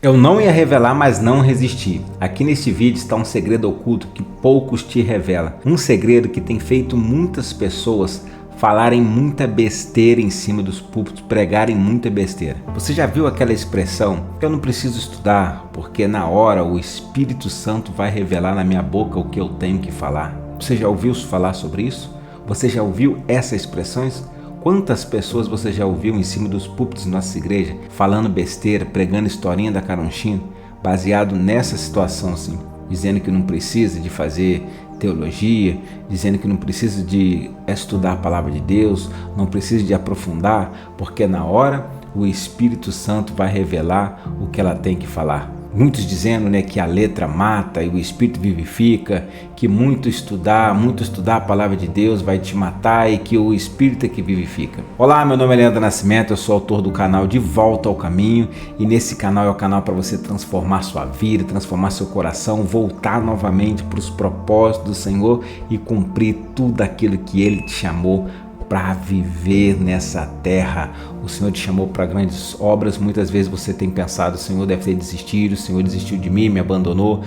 Eu não ia revelar, mas não resisti. Aqui neste vídeo está um segredo oculto que poucos te revelam. Um segredo que tem feito muitas pessoas falarem muita besteira em cima dos púlpitos, pregarem muita besteira. Você já viu aquela expressão? Eu não preciso estudar, porque na hora o Espírito Santo vai revelar na minha boca o que eu tenho que falar. Você já ouviu falar sobre isso? Você já ouviu essas expressões? Quantas pessoas você já ouviu em cima dos púlpitos da nossa igreja falando besteira, pregando historinha da carochinha, baseado nessa situação assim, dizendo que não precisa de fazer teologia, dizendo que não precisa de estudar a palavra de Deus, não precisa de aprofundar, porque na hora o Espírito Santo vai revelar o que ela tem que falar. Muitos dizendo, que a letra mata e o Espírito vivifica, que muito estudar a palavra de Deus vai te matar e que o Espírito é que vivifica. Olá, meu nome é Leandro Nascimento, eu sou autor do canal De Volta ao Caminho e nesse canal é o canal para você transformar sua vida, transformar seu coração, voltar novamente para os propósitos do Senhor e cumprir tudo aquilo que Ele te chamou para viver nessa terra. O Senhor te chamou para grandes obras. Muitas vezes você tem pensado, o Senhor deve ter desistido, o Senhor desistiu de mim, me abandonou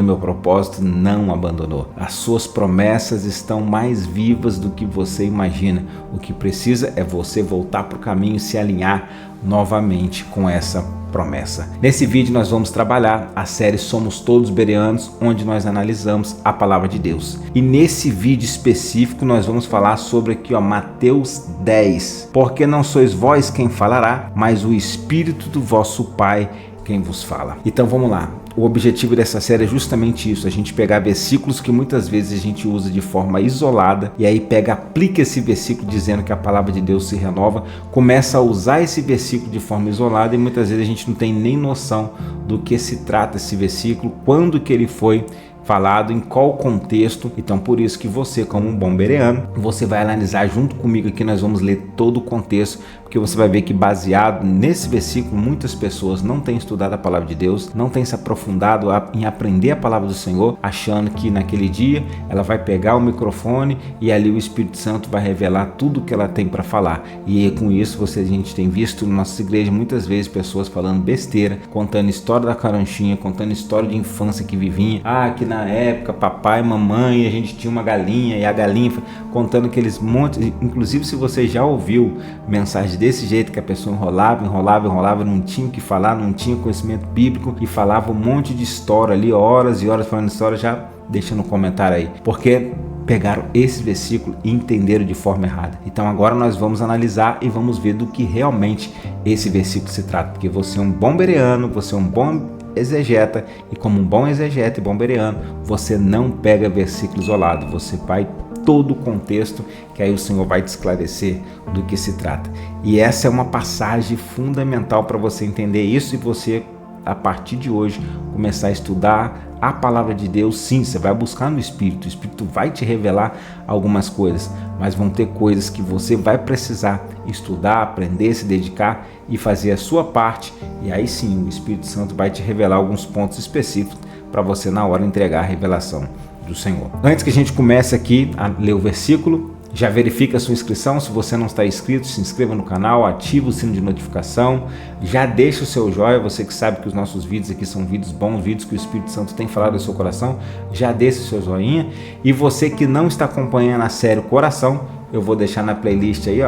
meu propósito. Não abandonou. As suas promessas estão mais vivas do que você imagina. O que precisa é você voltar para o caminho e se alinhar novamente com essa promessa. Nesse vídeo nós vamos trabalhar a série Somos Todos Bereanos, onde nós analisamos a palavra de Deus. E nesse vídeo específico nós vamos falar sobre aqui, Mateus 10. Porque não sois vós quem falará, mas o Espírito do vosso Pai quem vos fala. Então vamos lá. O objetivo dessa série é justamente isso, a gente pegar versículos que muitas vezes a gente usa de forma isolada e aí aplica esse versículo dizendo que a palavra de Deus se renova, começa a usar esse versículo de forma isolada e muitas vezes a gente não tem nem noção do que se trata esse versículo, quando que ele foi falado, em qual contexto. Então por isso que você, como um bom bereano, você vai analisar junto comigo aqui, nós vamos ler todo o contexto, porque você vai ver que baseado nesse versículo muitas pessoas não têm estudado a palavra de Deus, não têm se aprofundado em aprender a palavra do Senhor, achando que naquele dia ela vai pegar o microfone e ali o Espírito Santo vai revelar tudo o que ela tem para falar. E com isso a gente tem visto na nossa igreja muitas vezes pessoas falando besteira, contando história da caronchinha, contando história de infância que vivinha, que na época papai e mamãe a gente tinha uma galinha e a galinha, contando aqueles montes. Inclusive, se você já ouviu mensagem desse jeito, que a pessoa enrolava, não tinha o que falar, não tinha conhecimento bíblico e falava um monte de história ali, horas e horas falando história, já deixa no comentário aí, porque pegaram esse versículo e entenderam de forma errada. Então agora nós vamos analisar e vamos ver do que realmente esse versículo se trata, porque você é um bom bereano, você é um bom exegeta, e como um bom exegeta e bom bereano, você não pega versículo isolado, você vai todo o contexto, que aí o Senhor vai te esclarecer do que se trata. E essa é uma passagem fundamental para você entender isso e você, a partir de hoje, começar a estudar a palavra de Deus. Sim, você vai buscar no Espírito, o Espírito vai te revelar algumas coisas, mas vão ter coisas que você vai precisar estudar, aprender, se dedicar e fazer a sua parte, e aí sim o Espírito Santo vai te revelar alguns pontos específicos para você na hora entregar a revelação do Senhor. Antes que a gente comece aqui a ler o versículo, já verifica a sua inscrição. Se você não está inscrito, se inscreva no canal, ativa o sino de notificação, já deixa o seu joinha, você que sabe que os nossos vídeos aqui são vídeos bons, vídeos que o Espírito Santo tem falado no seu coração, já deixa o seu joinha. E você que não está acompanhando a série Coração, eu vou deixar na playlist aí,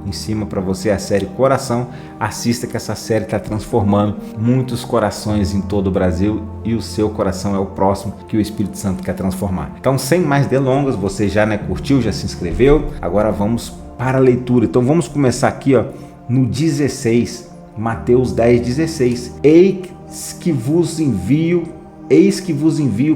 em cima para você a série Coração. Assista, que essa série está transformando muitos corações em todo o Brasil e o seu coração é o próximo que o Espírito Santo quer transformar. Então, sem mais delongas, você já curtiu, já se inscreveu, agora vamos para a leitura. Então vamos começar aqui no 16, Mateus 10:16. Eis que vos envio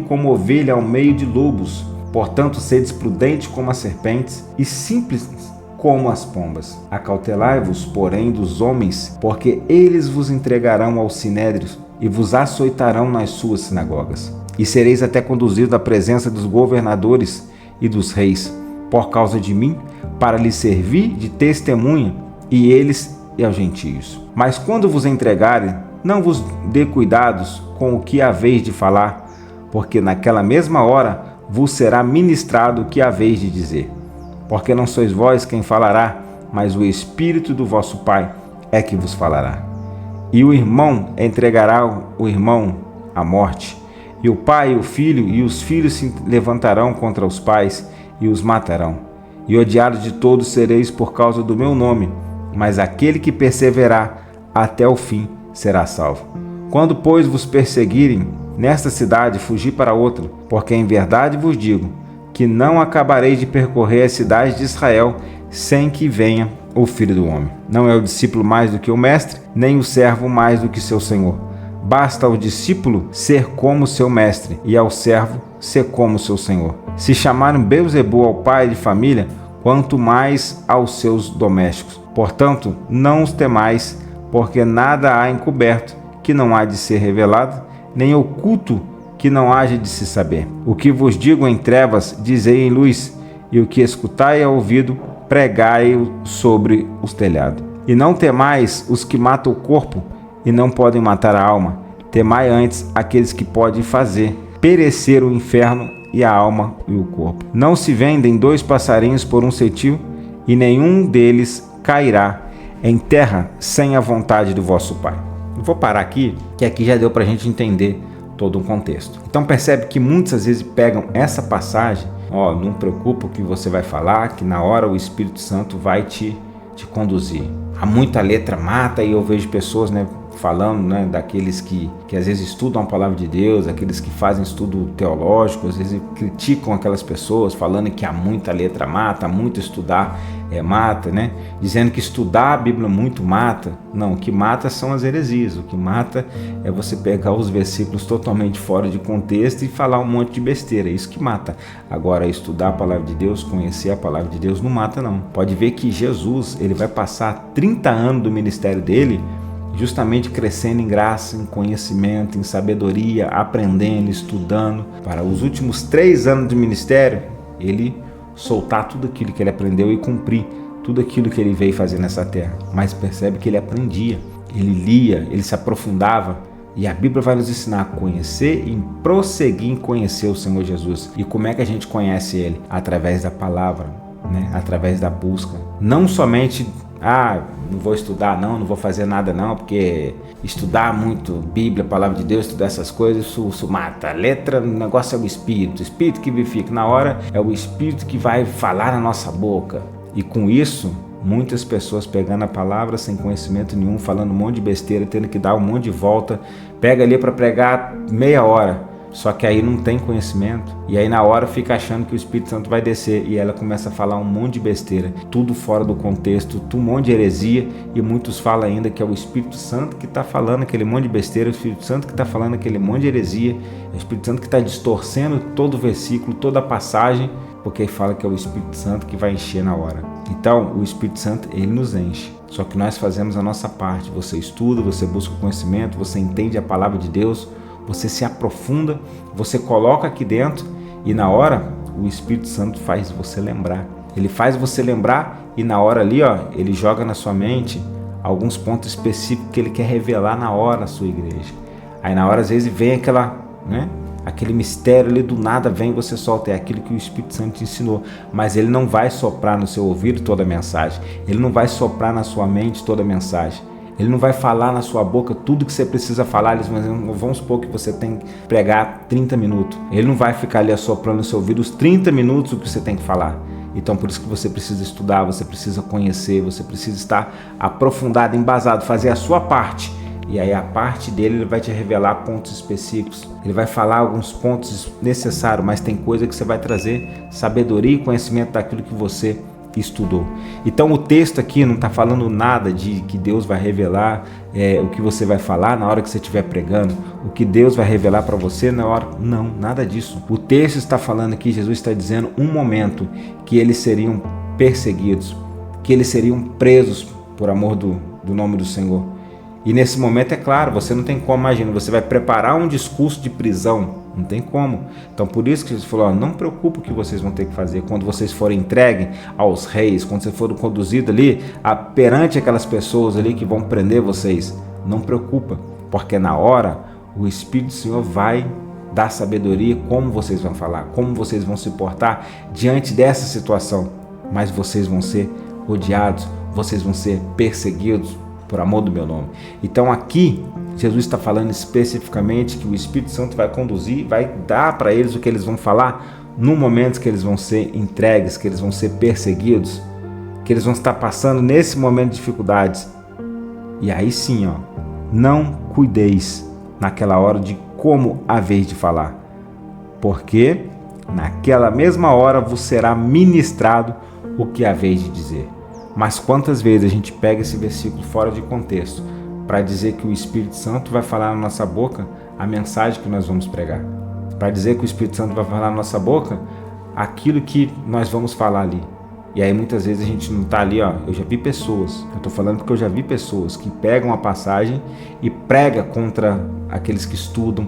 como ovelha ao meio de lobos, portanto sedes prudentes como as serpentes e simples como as pombas. Acautelai-vos, porém, dos homens, porque eles vos entregarão aos sinédrios e vos açoitarão nas suas sinagogas. E sereis até conduzidos à presença dos governadores e dos reis, por causa de mim, para lhes servir de testemunha e eles e aos gentios. Mas quando vos entregarem, não vos dê cuidados com o que haveis de falar, porque naquela mesma hora vos será ministrado o que haveis de dizer. Porque não sois vós quem falará, mas o Espírito do vosso Pai é que vos falará. E o irmão entregará o irmão à morte. E o pai e o filho, e os filhos se levantarão contra os pais e os matarão. E odiados de todos sereis por causa do meu nome, mas aquele que perseverar até o fim será salvo. Quando, pois, vos perseguirem nesta cidade, fugi para outra, porque em verdade vos digo que não acabarei de percorrer as cidades de Israel sem que venha o Filho do Homem. Não é o discípulo mais do que o mestre, nem o servo mais do que seu senhor. Basta ao discípulo ser como seu mestre e ao servo ser como seu senhor. Se chamaram Beelzebul ao pai de família, quanto mais aos seus domésticos. Portanto, não os temais, porque nada há encoberto que não há de ser revelado, nem oculto que não haja de se saber. O que vos digo em trevas, dizei em luz, e o que escutai ao ouvido, pregai-o sobre os telhados. E não temais os que matam o corpo e não podem matar a alma. Temai antes aqueles que podem fazer perecer o inferno e a alma e o corpo. Não se vendem 2 passarinhos por um cetil, e nenhum deles cairá em terra sem a vontade do vosso Pai. Eu vou parar aqui, que aqui já deu para a gente entender todo um contexto. Então percebe que muitas vezes pegam essa passagem, não preocupa o que você vai falar, que na hora o Espírito Santo vai te conduzir. Há muita letra mata, e eu vejo pessoas, falando, daqueles que às vezes estudam a palavra de Deus, aqueles que fazem estudo teológico, às vezes criticam aquelas pessoas, falando que há muita letra mata, muito estudar mata, dizendo que estudar a Bíblia muito mata. Não, o que mata são as heresias, o que mata é você pegar os versículos totalmente fora de contexto e falar um monte de besteira, é isso que mata. Agora, estudar a palavra de Deus, conhecer a palavra de Deus não mata não. Pode ver que Jesus, ele vai passar 30 anos do ministério dele justamente crescendo em graça, em conhecimento, em sabedoria, aprendendo, estudando, para os últimos 3 anos de ministério, ele soltar tudo aquilo que ele aprendeu e cumprir tudo aquilo que ele veio fazer nessa terra. Mas percebe que ele aprendia, ele lia, ele se aprofundava, e a Bíblia vai nos ensinar a conhecer e prosseguir em conhecer o Senhor Jesus. E como é que a gente conhece ele? Através da palavra, através da busca. Não somente não vou estudar não vou fazer nada não, porque estudar muito Bíblia, palavra de Deus, estudar essas coisas, isso mata. A letra, o negócio é o Espírito que vivifica. Na hora é o Espírito que vai falar na nossa boca. E com isso, muitas pessoas pegando a palavra sem conhecimento nenhum, falando um monte de besteira, tendo que dar um monte de volta, pega ali para pregar meia hora, só que aí não tem conhecimento, e aí na hora fica achando que o Espírito Santo vai descer, e ela começa a falar um monte de besteira, tudo fora do contexto, um monte de heresia, e muitos falam ainda que é o Espírito Santo que está falando aquele monte de besteira, o Espírito Santo que está falando aquele monte de heresia, é o Espírito Santo que está distorcendo todo o versículo, toda a passagem, porque fala que é o Espírito Santo que vai encher na hora. Então, o Espírito Santo, ele nos enche. Só que nós fazemos a nossa parte. Você estuda, você busca conhecimento, você entende a palavra de Deus, você se aprofunda, você coloca aqui dentro, e na hora o Espírito Santo faz você lembrar. Ele faz você lembrar, e na hora ali, ele joga na sua mente alguns pontos específicos que ele quer revelar na hora à sua igreja. Aí na hora às vezes vem aquele mistério ali, do nada vem e você solta, é aquilo que o Espírito Santo te ensinou, mas ele não vai soprar no seu ouvido toda a mensagem, ele não vai soprar na sua mente toda a mensagem, ele não vai falar na sua boca tudo que você precisa falar. Vamos supor que você tem que pregar 30 minutos, ele não vai ficar ali assoprando no seu ouvido os 30 minutos o que você tem que falar. Então por isso que você precisa estudar, você precisa conhecer, você precisa estar aprofundado, embasado, fazer a sua parte. E aí a parte dele, ele vai te revelar pontos específicos. Ele vai falar alguns pontos necessários, mas tem coisa que você vai trazer sabedoria e conhecimento daquilo que você estudou. Então o texto aqui não está falando nada de que Deus vai revelar o que você vai falar na hora que você estiver pregando, o que Deus vai revelar para você na hora. Não, nada disso. O texto está falando aqui, Jesus está dizendo um momento que eles seriam perseguidos, que eles seriam presos por amor do nome do Senhor. E nesse momento, é claro, você não tem como, imagina, você vai preparar um discurso de prisão, não tem como. Então por isso que Jesus falou, não preocupe o que vocês vão ter que fazer quando vocês forem entregues aos reis, quando vocês forem conduzidos ali perante aquelas pessoas ali que vão prender vocês. Não preocupa, porque na hora o Espírito do Senhor vai dar sabedoria como vocês vão falar, como vocês vão se portar diante dessa situação. Mas vocês vão ser odiados, vocês vão ser perseguidos. por amor do meu nome. Então aqui, Jesus está falando especificamente que o Espírito Santo vai conduzir, vai dar para eles o que eles vão falar no momento que eles vão ser entregues, que eles vão ser perseguidos, que eles vão estar passando nesse momento de dificuldades. E aí sim, não cuideis naquela hora de como haveis de falar, porque naquela mesma hora vos será ministrado o que haveis de dizer. Mas quantas vezes a gente pega esse versículo fora de contexto para dizer que o Espírito Santo vai falar na nossa boca a mensagem que nós vamos pregar, para dizer que o Espírito Santo vai falar na nossa boca aquilo que nós vamos falar ali. E aí muitas vezes a gente não está ali, eu já vi pessoas, eu estou falando porque eu já vi pessoas que pegam a passagem e prega contra aqueles que estudam,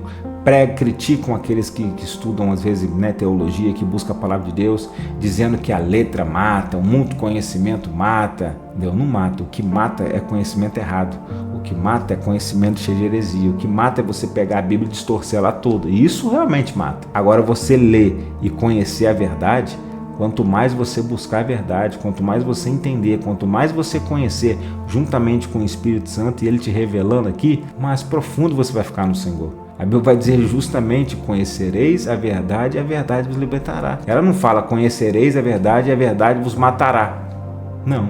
criticam aqueles que estudam às vezes teologia, que buscam a palavra de Deus, dizendo que a letra mata, o muito conhecimento mata. Deus não mata, o que mata é conhecimento errado, o que mata é conhecimento cheio de heresia, o que mata é você pegar a Bíblia e distorcer ela toda, e isso realmente mata. Agora você ler e conhecer a verdade, quanto mais você buscar a verdade, quanto mais você entender, quanto mais você conhecer juntamente com o Espírito Santo e Ele te revelando aqui, mais profundo você vai ficar no Senhor. A Bíblia vai dizer justamente: conhecereis a verdade e a verdade vos libertará. Ela não fala conhecereis a verdade e a verdade vos matará. Não.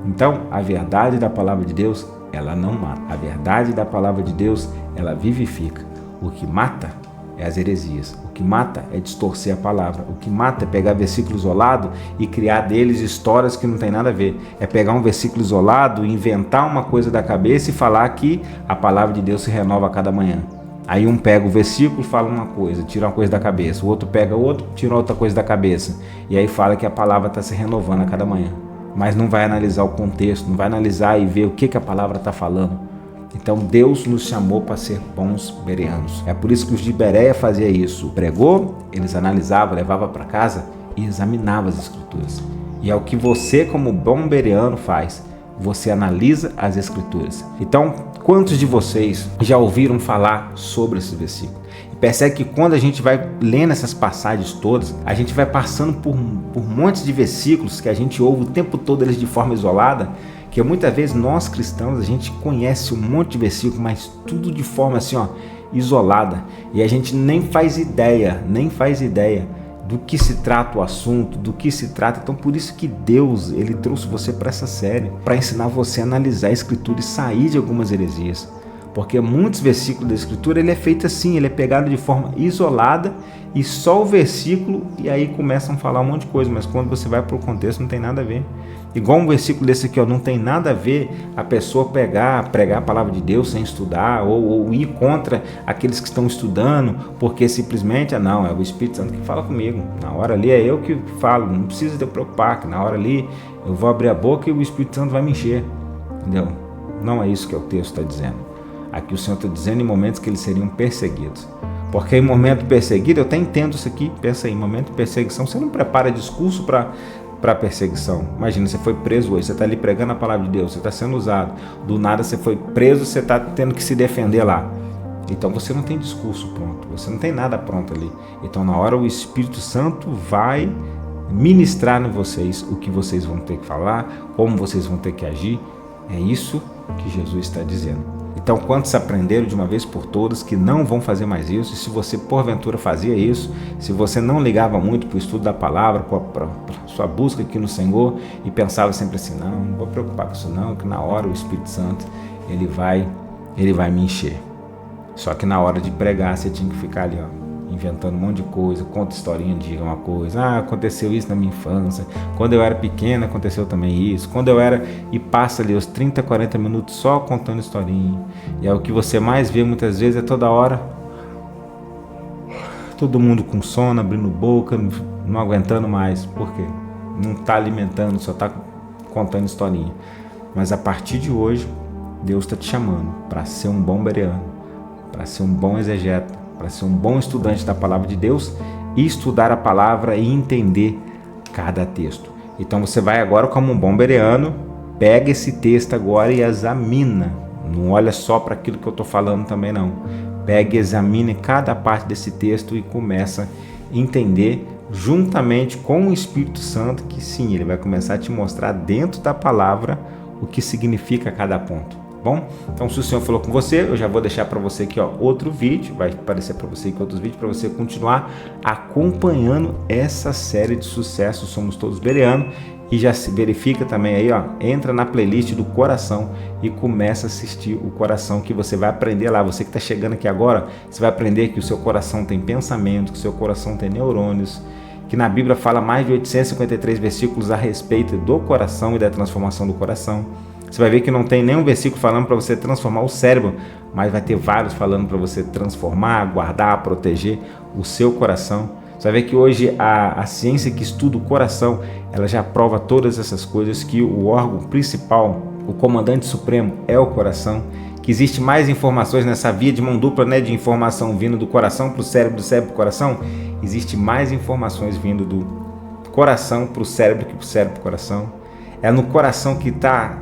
Então, a verdade da palavra de Deus, ela não mata. A verdade da palavra de Deus, ela vivifica. O que mata é as heresias. O que mata é distorcer a palavra. O que mata é pegar versículo isolado e criar deles histórias que não tem nada a ver. É pegar um versículo isolado, inventar uma coisa da cabeça e falar que a palavra de Deus se renova a cada manhã. Aí um pega o versículo, fala uma coisa, tira uma coisa da cabeça. O outro pega outro, tira outra coisa da cabeça. E aí fala que a palavra está se renovando a cada manhã. Mas não vai analisar o contexto, não vai analisar e ver o que a palavra está falando. Então Deus nos chamou para ser bons bereanos. É por isso que os de Bereia faziam isso. Pregou, eles analisavam, levavam para casa e examinavam as escrituras. E é o que você, como bom bereano, faz. Você analisa as escrituras. Então, quantos de vocês já ouviram falar sobre esse versículo? E percebe que quando a gente vai lendo essas passagens todas, a gente vai passando por montes de versículos que a gente ouve o tempo todo eles de forma isolada, que muitas vezes nós cristãos, a gente conhece um monte de versículos, mas tudo de forma assim, isolada. E a gente nem faz ideia do que se trata o assunto, do que se trata. Então por isso que Deus, Ele trouxe você para essa série, para ensinar você a analisar a Escritura e sair de algumas heresias. Porque muitos versículos da Escritura, ele é feito assim, ele é pegado de forma isolada e só o versículo, e aí começam a falar um monte de coisa, mas quando você vai para o contexto não tem nada a ver. Igual um versículo desse aqui, não tem nada a ver a pessoa pregar a palavra de Deus sem estudar, ou ir contra aqueles que estão estudando, porque simplesmente, não, é o Espírito Santo que fala comigo. Na hora ali é eu que falo, não precisa de eu preocupar, que na hora ali eu vou abrir a boca e o Espírito Santo vai me encher. Entendeu? Não é isso que o texto está dizendo. Aqui o Senhor está dizendo em momentos que eles seriam perseguidos. Porque em momento perseguido, eu até entendo isso aqui, pensa aí, em momento de perseguição, você não prepara discurso para perseguição. Imagina, você foi preso hoje, você está ali pregando a palavra de Deus, você está sendo usado. Do nada você foi preso, você está tendo que se defender lá. Então você não tem discurso pronto, você não tem nada pronto ali. Então na hora o Espírito Santo vai ministrar em vocês o que vocês vão ter que falar, como vocês vão ter que agir. É isso que Jesus está dizendo. Então, quantos aprenderam de uma vez por todas que não vão fazer mais isso? E se você porventura fazia isso, se você não ligava muito para o estudo da palavra, para a sua busca aqui no Senhor e pensava sempre assim, não vou preocupar com isso não, que na hora o Espírito Santo ele vai me encher. Só que na hora de pregar você tinha que ficar ali, inventando um monte de coisa, conta historinha, diga uma coisa, aconteceu isso na minha infância, quando eu era pequena aconteceu também isso, quando eu era, e passa ali os 30, 40 minutos só contando historinha, e é o que você mais vê muitas vezes, é toda hora, todo mundo com sono, abrindo boca, não aguentando mais, por quê? Não está alimentando, só está contando historinha. Mas a partir de hoje, Deus está te chamando para ser um bom bereano, para ser um bom exegeta, para ser um bom estudante da palavra de Deus e estudar a palavra e entender cada texto. Então você vai agora como um bom bereano, pega esse texto agora e examina. Não olha só para aquilo que eu estou falando também não. Pega e examine cada parte desse texto e começa a entender juntamente com o Espírito Santo que sim, ele vai começar a te mostrar dentro da palavra o que significa cada ponto. bom? Então, se o Senhor falou com você, eu já vou deixar para você aqui, ó, outro vídeo, vai aparecer para você aqui outros vídeos para você continuar acompanhando essa série de sucesso Somos Todos Bereanos. E já se verifica também aí, ó, entra na playlist do coração e começa a assistir o coração, que você vai aprender lá. Você que está chegando aqui agora, você vai aprender que o seu coração tem pensamento, que o seu coração tem neurônios, que na Bíblia fala mais de 853 versículos a respeito do coração e da transformação do coração. Você vai ver que não tem nenhum versículo falando para você transformar o cérebro, mas vai ter vários falando para você transformar, guardar, proteger o seu coração. Você vai ver que hoje a ciência que estuda o coração, ela já prova todas essas coisas, que o órgão principal, o comandante supremo é o coração, que existe mais informações nessa via de mão dupla, né, de informação vindo do coração para o cérebro, do cérebro para o coração. Existe mais informações vindo do coração para o cérebro que para o cérebro para o coração. É no coração que está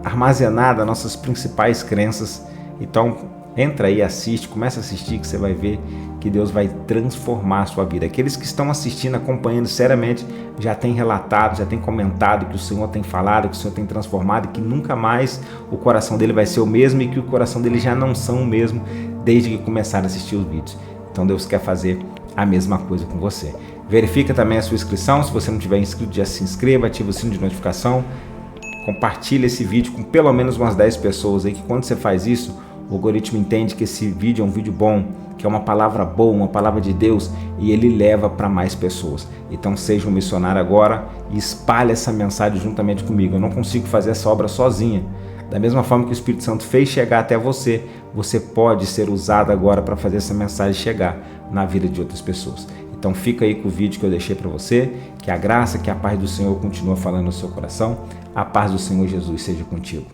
armazenada nossas principais crenças. Então entra aí, assiste, começa a assistir, que você vai ver que Deus vai transformar a sua vida. Aqueles que estão assistindo, acompanhando seriamente, já têm relatado, já têm comentado que o Senhor tem falado, que o Senhor tem transformado, que nunca mais o coração dele vai ser o mesmo e que o coração dele já não são o mesmo desde que começaram a assistir os vídeos. Então Deus quer fazer a mesma coisa com você. Verifica também a sua inscrição. Se você não tiver inscrito, já se inscreva, ativa o sino de notificação, compartilha esse vídeo com pelo menos umas 10 pessoas aí, que quando você faz isso, o algoritmo entende que esse vídeo é um vídeo bom, que é uma palavra boa, uma palavra de Deus, e ele leva para mais pessoas. Então seja um missionário agora e espalhe essa mensagem juntamente comigo. Eu não consigo fazer essa obra sozinha. Da mesma forma que o Espírito Santo fez chegar até você, você pode ser usado agora para fazer essa mensagem chegar na vida de outras pessoas. Então fica aí com o vídeo que eu deixei para você, que a graça, que a paz do Senhor continua falando no seu coração. A paz do Senhor Jesus seja contigo.